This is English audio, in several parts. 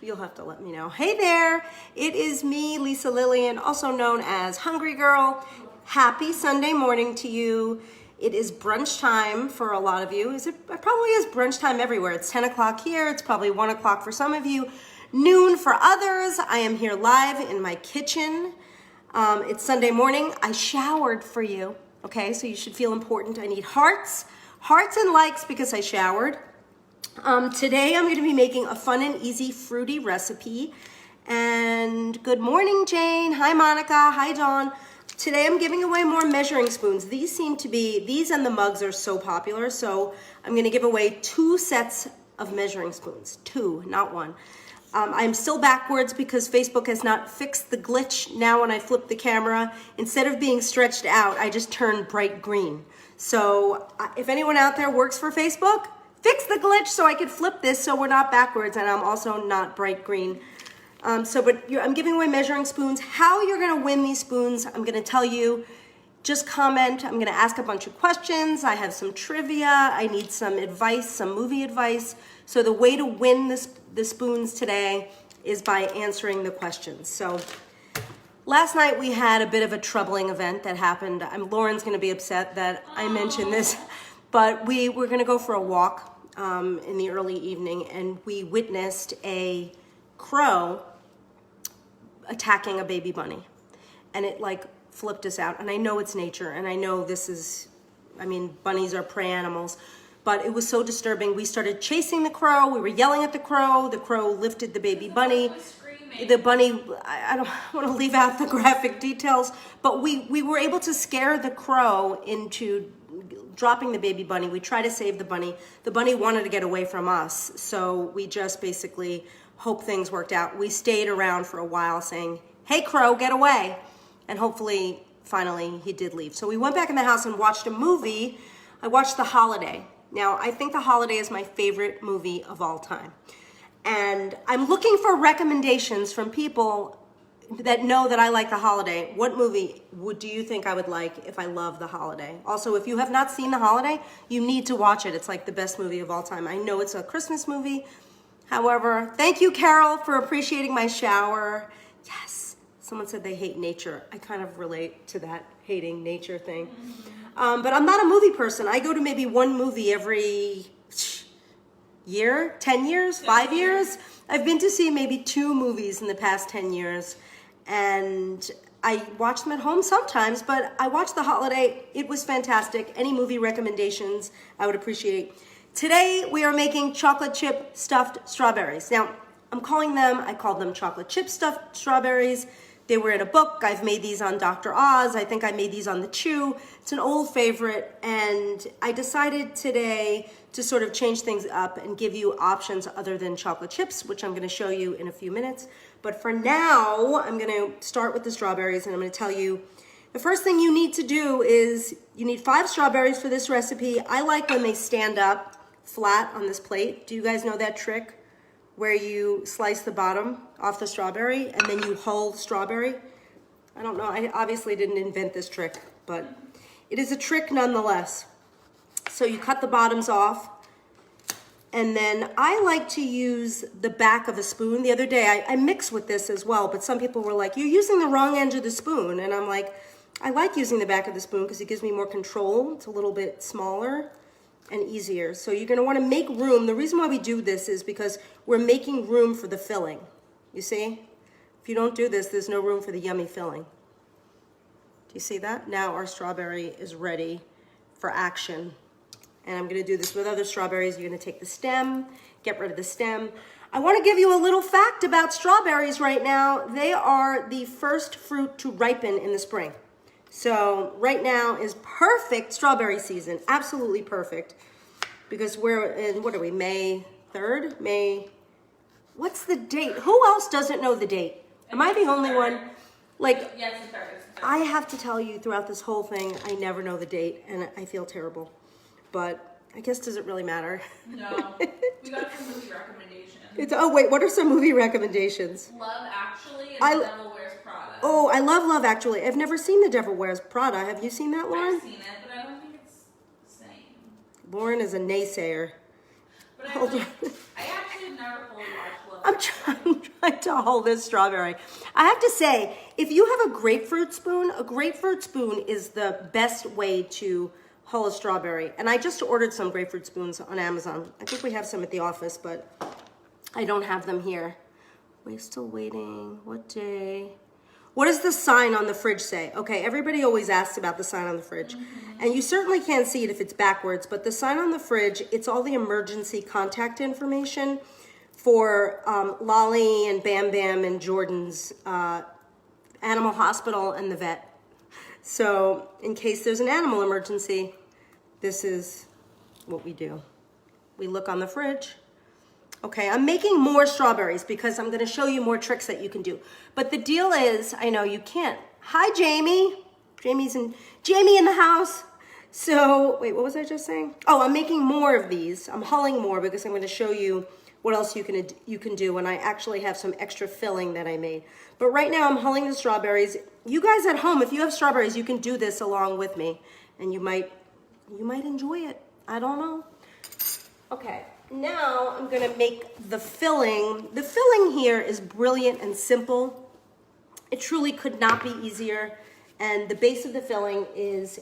You'll have to let me know. Hey there, it is me, Lisa Lillian, also known as Hungry Girl. Happy Sunday morning to you. It is brunch time for a lot of you. It probably is brunch time everywhere. It's 10 o'clock here. It's probably 1 o'clock for some of you. Noon for others. I am here live in my kitchen. It's Sunday morning. I showered for you. Okay, so you should feel important. I need hearts and likes because I showered. Today I'm going to be making a fun and easy fruity recipe. And good morning, Jane. Hi, Monica. Hi, Dawn. Today I'm giving away more measuring spoons. These and the mugs are so popular, so I'm going to give away 2 sets of measuring spoons. 2, not 1. I'm still backwards because Facebook has not fixed the glitch. Now when I flip the camera, instead of being stretched out, I just turn bright green. So if anyone out there works for Facebook, fix the glitch so I can flip this so we're not backwards and I'm also not bright green. I'm giving away measuring spoons. How you're gonna win these spoons, I'm gonna tell you. Just comment. I'm gonna ask a bunch of questions. I have some trivia. I need some advice, some movie advice. So the way to win the spoons today is by answering the questions. So last night we had a bit of a troubling event that happened. Lauren's gonna be upset that I mentioned this, but we were gonna go for a walk in the early evening, and we witnessed a crow attacking a baby bunny, and it like flipped us out. And I know it's nature, and I know bunnies are prey animals, but it was so disturbing. We started chasing the crow. We were yelling at the crow. The crow lifted the baby bunny. The bunny, I don't want to leave out the graphic details, but we were able to scare the crow into dropping the baby bunny. We tried to save the bunny. The bunny wanted to get away from us, so we just basically hope things worked out. We stayed around for a while saying, "Hey crow, get away." And hopefully, finally, he did leave. So we went back in the house and watched a movie. I watched The Holiday. Now, I think The Holiday is my favorite movie of all time. And I'm looking for recommendations from people that know that I like The Holiday. What movie do you think I would like if I love The Holiday? Also, if you have not seen The Holiday, you need to watch it. It's like the best movie of all time. I know it's a Christmas movie. However, thank you, Carol, for appreciating my shower. Yes, someone said they hate nature. I kind of relate to that hating nature thing. But I'm not a movie person. I go to maybe one movie every year, 10 years, 5 years. I've been to see maybe 2 movies in the past 10 years. And I watch them at home sometimes, but I watched The Holiday. It was fantastic. Any movie recommendations, I would appreciate. Today, we are making chocolate chip stuffed strawberries. Now, I called them chocolate chip stuffed strawberries. They were in a book. I've made these on Dr. Oz. I think I made these on The Chew. It's an old favorite, and I decided today to sort of change things up and give you options other than chocolate chips, which I'm going to show you in a few minutes. But for now, I'm going to start with the strawberries, and I'm going to tell you the first thing you need to do is you need 5 strawberries for this recipe. I like when they stand up flat on this plate. Do you guys know that trick where you slice the bottom off the strawberry and then you hull the strawberry? I don't know. I obviously didn't invent this trick, but it is a trick nonetheless. So you cut the bottoms off, and then I like to use the back of a spoon. The other day, I mix with this as well, but some people were like, "You're using the wrong end of the spoon." And I'm like, I like using the back of the spoon because it gives me more control. It's a little bit smaller and easier. So you're gonna wanna make room. The reason why we do this is because we're making room for the filling. You see? If you don't do this, there's no room for the yummy filling. Do you see that? Now our strawberry is ready for action. And I'm gonna do this with other strawberries. You're gonna take the stem, get rid of the stem. I wanna give you a little fact about strawberries right now. They are the first fruit to ripen in the spring. So right now is perfect strawberry season, absolutely perfect. Because we're in, what are we, May 3rd? What's the date? Who else doesn't know the date? Am I the only one? Like, yeah, it's the 3rd. I have to tell you throughout this whole thing, I never know the date, and I feel terrible. But I guess, does it really matter? No. We got some movie recommendations. Oh, wait, what are some movie recommendations? Love Actually and The Devil Wears Prada. Oh, I love Love Actually. I've never seen The Devil Wears Prada. Have you seen that, Lauren? I've seen it, but I don't think it's the same. Lauren is a naysayer. But I actually have never fully watch I'm trying to hold this strawberry. I have to say, if you have a grapefruit spoon is the best way to hull a strawberry. And I just ordered some grapefruit spoons on Amazon. I think we have some at the office, but I don't have them here. We're still waiting. What day? What does the sign on the fridge say? Okay, everybody always asks about the sign on the fridge. And you certainly can't see it if it's backwards, but the sign on the fridge, it's all the emergency contact information for Lolly and Bam Bam and Jordan's animal hospital and the vet. So in case there's an animal emergency, this is what we do. We look on the fridge. Okay, I'm making more strawberries because I'm gonna show you more tricks that you can do. But the deal is, I know you can't. Hi, Jamie. Jamie in the house. So, wait, what was I just saying? Oh, I'm making more of these. I'm hulling more because I'm gonna show you what else you can do, and I actually have some extra filling that I made. But right now I'm hulling the strawberries. You guys at home, if you have strawberries, you can do this along with me, and you might enjoy it. I don't know. Okay, now I'm gonna make the filling. The filling here is brilliant and simple. It truly could not be easier. And the base of the filling is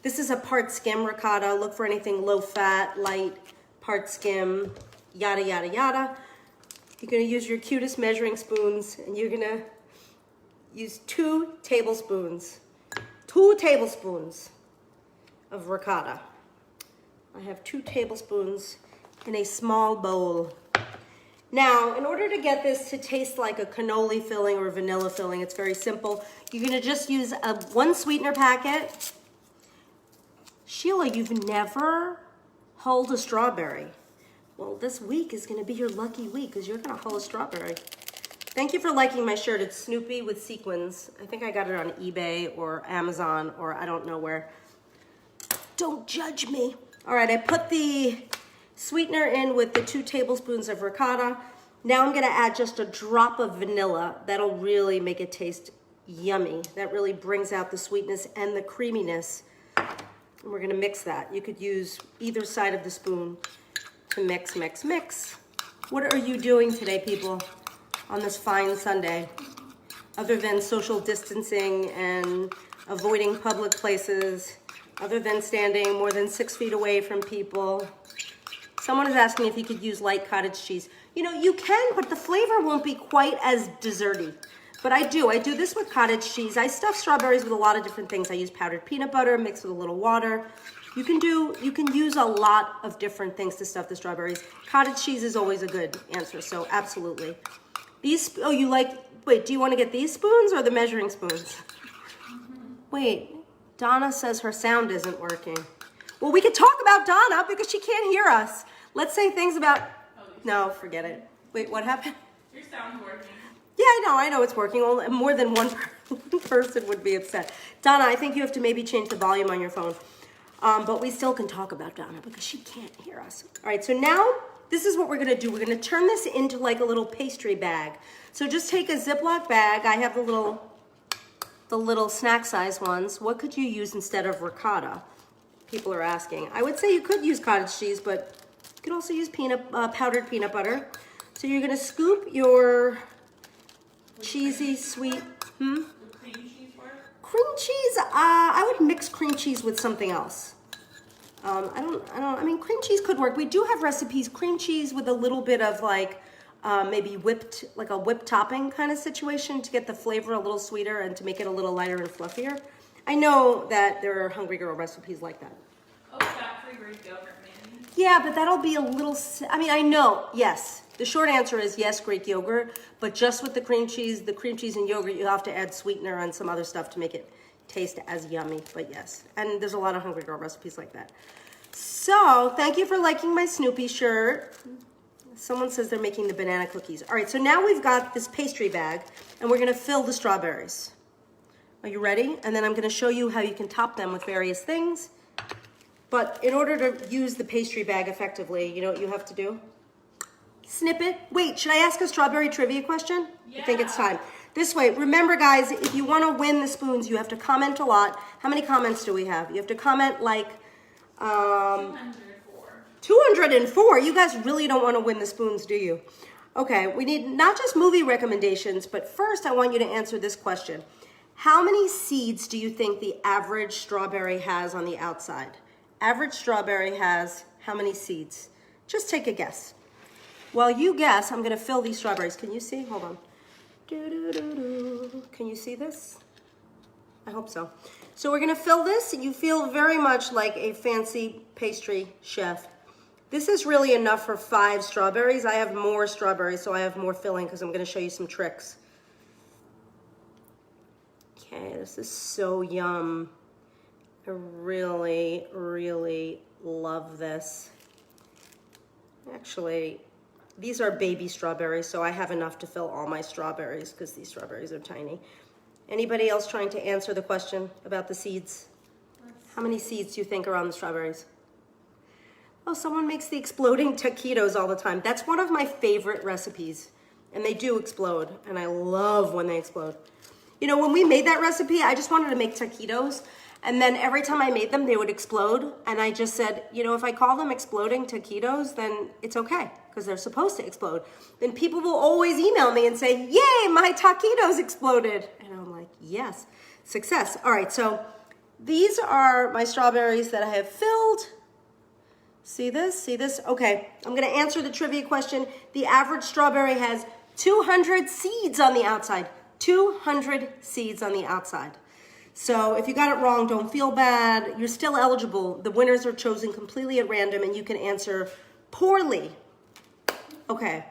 this is a part skim ricotta. Look for anything low fat, light, part skim, yada, yada, yada. You're gonna use your cutest measuring spoons, and you're gonna use 2 tablespoons of ricotta. I have 2 tablespoons in a small bowl. Now, in order to get this to taste like a cannoli filling or a vanilla filling, it's very simple. You're gonna just use 1 sweetener packet. Sheila, you've never hulled a strawberry. Well, this week is gonna be your lucky week because you're gonna hull a strawberry. Thank you for liking my shirt. It's Snoopy with sequins. I think I got it on eBay or Amazon or I don't know where. Don't judge me. All right, I put the sweetener in with the 2 tablespoons of ricotta. Now I'm gonna add just a drop of vanilla. That'll really make it taste yummy. That really brings out the sweetness and the creaminess. And we're gonna mix that. You could use either side of the spoon to mix, mix, mix. What are you doing today, people, on this fine Sunday? Other than social distancing and avoiding public places, other than standing more than 6 feet away from people. Someone is asking if you could use light cottage cheese. You know, you can, but the flavor won't be quite as desserty. But I do this with cottage cheese. I stuff strawberries with a lot of different things. I use powdered peanut butter mixed with a little water. You can use a lot of different things to stuff the strawberries. Cottage cheese is always a good answer, so absolutely. Wait, do you want to get these spoons or the measuring spoons? Wait, Donna says her sound isn't working. Well, we could talk about Donna because she can't hear us. Let's say things about, no, forget it. Wait, what happened? Your sound's working. Yeah, I know it's working. Only more than one person would be upset. Donna, I think you have to maybe change the volume on your phone. But we still can talk about Donna because she can't hear us. All right, so now this is what we're gonna do. We're gonna turn this into like a little pastry bag. So just take a Ziploc bag. I have the little snack size ones. What could you use instead of ricotta? People are asking. I would say you could use cottage cheese, but you could also use powdered peanut butter. So you're gonna scoop your cheesy sweet, Would cream cheese work? Cream cheese, I would mix cream cheese with something else. I mean, cream cheese could work. We do have recipes, cream cheese with a little bit of like, maybe like a whipped topping kind of situation to get the flavor a little sweeter and to make it a little lighter and fluffier. I know that there are Hungry Girl recipes like that. Oh, fat-free Greek yogurt, maybe. Yeah, but that'll be a little, I know, yes. The short answer is yes, Greek yogurt, but just with the cream cheese and yogurt, you have to add sweetener and some other stuff to make it taste as yummy, but yes. And there's a lot of Hungry Girl recipes like that. So, thank you for liking my Snoopy shirt. Someone says they're making the banana cookies. All right, so now we've got this pastry bag, and we're gonna fill the strawberries. Are you ready? And then I'm gonna show you how you can top them with various things. But in order to use the pastry bag effectively, you know what you have to do? Snip it. Wait, should I ask a strawberry trivia question? Yeah. I think it's time. This way, remember guys, if you wanna win the spoons, you have to comment a lot. How many comments do we have? You have to comment like, 204. 204. You guys really don't want to win the spoons, do you? Okay, we need not just movie recommendations, but first I want you to answer this question. How many seeds do you think the average strawberry has on the outside? Average strawberry has how many seeds? Just take a guess. While you guess, I'm going to fill these strawberries. Can you see? Hold on. Can you see this? I hope so. So we're going to fill this, and you feel very much like a fancy pastry chef. This is really enough for 5 strawberries. I have more strawberries, so I have more filling because I'm going to show you some tricks. Okay, this is so yum. I really, really love this. Actually, these are baby strawberries, so I have enough to fill all my strawberries because these strawberries are tiny. Anybody else trying to answer the question about the seeds? How many seeds do you think are on the strawberries? Oh, someone makes the exploding taquitos all the time. That's one of my favorite recipes, and they do explode, and I love when they explode. You know, when we made that recipe, I just wanted to make taquitos, and then every time I made them, they would explode, and I just said, you know, if I call them exploding taquitos, then it's okay, because they're supposed to explode. Then people will always email me and say, yay, my taquitos exploded. And I'm like, yes, success. All right, so these are my strawberries that I have filled. See this? See this? Okay, I'm going to answer the trivia question. The average strawberry has 200 seeds on the outside. 200 seeds on the outside. So if you got it wrong, don't feel bad. You're still eligible. The winners are chosen completely at random, and you can answer poorly. Okay.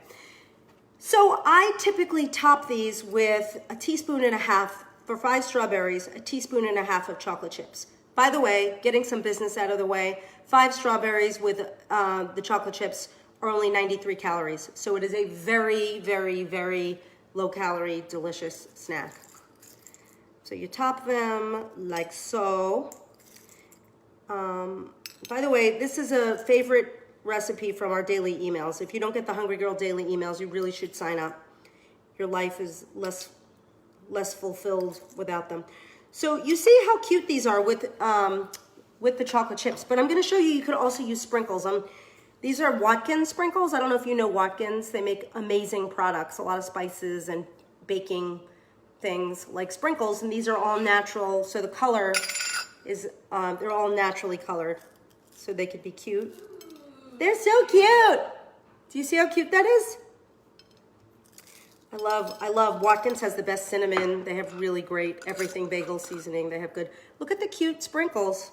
So I typically top these with a teaspoon and a half, for 5 strawberries, a teaspoon and a half of chocolate chips. By the way, getting some business out of the way, 5 strawberries with the chocolate chips are only 93 calories. So it is a very, very, very low-calorie, delicious snack. So you top them like so. By the way, this is a favorite recipe from our daily emails. If you don't get the Hungry Girl daily emails, you really should sign up. Your life is less fulfilled without them. So you see how cute these are with the chocolate chips, but I'm going to show you could also use sprinkles. These are Watkins sprinkles. I don't know if you know Watkins. They make amazing products, a lot of spices and baking things like sprinkles, and these are all natural, so the color is, they're all naturally colored, so they could be cute. They're so cute! Do you see how cute that is? I love, Watkins has the best cinnamon. They have really great everything bagel seasoning. They have good, look at the cute sprinkles.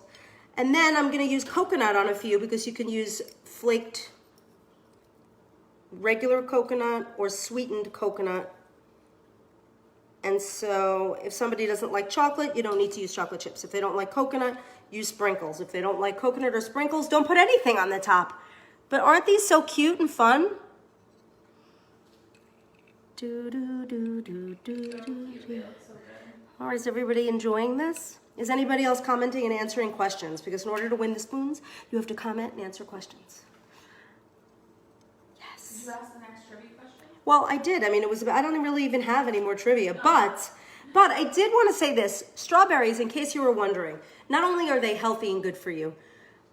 And then I'm gonna use coconut on a few because you can use flaked regular coconut or sweetened coconut. And so if somebody doesn't like chocolate, you don't need to use chocolate chips. If they don't like coconut, use sprinkles. If they don't like coconut or sprinkles, don't put anything on the top. But aren't these so cute and fun? All right, is everybody enjoying this? Is anybody else commenting and answering questions? Because in order to win the spoons, you have to comment and answer questions. Yes. Did you ask the next trivia question? Well, I did. I mean, I don't really even have any more trivia, but I did want to say this. Strawberries, in case you were wondering, not only are they healthy and good for you,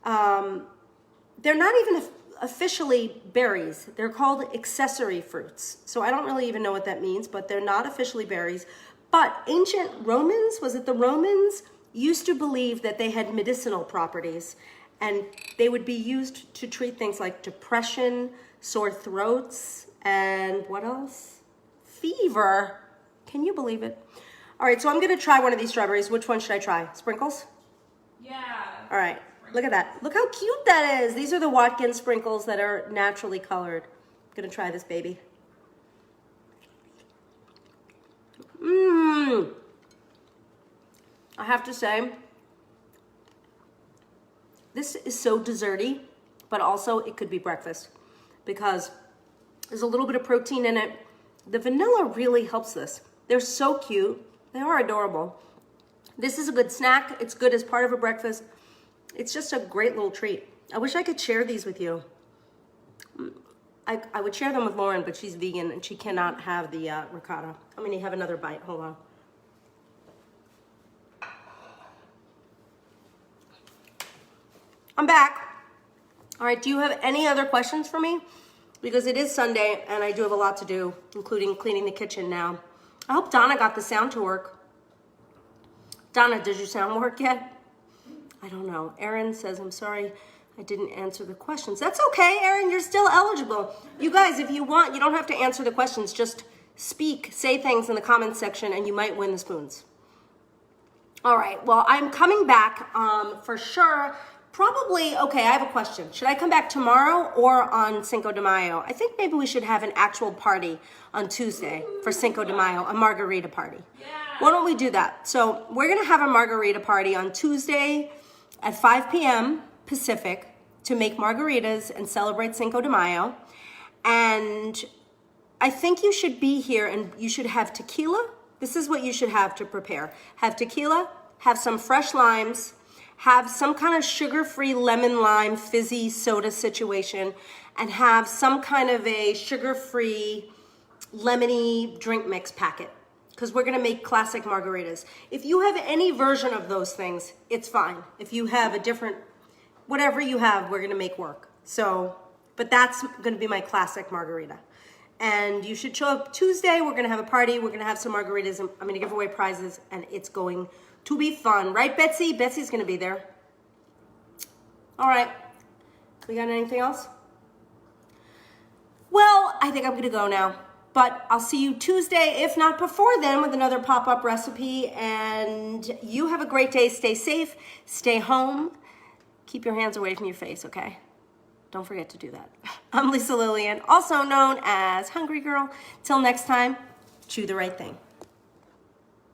they're not even officially berries. They're called accessory fruits. So I don't really even know what that means, but they're not officially berries. But ancient Romans, was it the Romans, used to believe that they had medicinal properties, and they would be used to treat things like depression, sore throats, and what else? Fever. Can you believe it? All right, so I'm gonna try one of these strawberries. Which one should I try? Sprinkles? Yeah. All right, look at that. Look how cute that is. These are the Watkins sprinkles that are naturally colored. I'm gonna try this baby. I have to say, this is so desserty, but also it could be breakfast because there's a little bit of protein in it. The vanilla really helps this. They're so cute. They are adorable. This is a good snack. It's good as part of a breakfast. It's just a great little treat. I wish I could share these with you. I would share them with Lauren, but she's vegan and she cannot have the ricotta. I'm gonna have another bite, hold on. I'm back. All right, do you have any other questions for me? Because it is Sunday and I do have a lot to do, including cleaning the kitchen now. I hope Donna got the sound to work. Donna, did your sound work yet? I don't know. Erin says, I'm sorry I didn't answer the questions. That's okay, Erin, you're still eligible. You guys, if you want, you don't have to answer the questions. Just speak, say things in the comments section and you might win the spoons. All right, well, I'm coming back for sure. Probably, okay, I have a question. Should I come back tomorrow or on Cinco de Mayo? I think maybe we should have an actual party on Tuesday for Cinco de Mayo, a margarita party. Yeah. Why don't we do that? So we're gonna have a margarita party on Tuesday at 5 p.m. Pacific to make margaritas and celebrate Cinco de Mayo. And I think you should be here and you should have tequila. This is what you should have to prepare. Have tequila, have some fresh limes, have some kind of sugar-free lemon lime fizzy soda situation, and have some kind of a sugar-free lemony drink mix packet, because we're gonna make classic margaritas. If you have any version of those things, it's fine. If you have a different, whatever you have, we're gonna make work. So, but that's gonna be my classic margarita. And you should show up Tuesday. We're gonna have a party. We're gonna have some margaritas. And I'm gonna give away prizes, and it's going to be fun, right, Betsy? Betsy's gonna be there. All right. We got anything else? Well, I think I'm gonna go now. But I'll see you Tuesday, if not before then, with another pop-up recipe. And you have a great day. Stay safe. Stay home. Keep your hands away from your face, okay? Don't forget to do that. I'm Lisa Lillian, also known as Hungry Girl. Till next time, chew the right thing.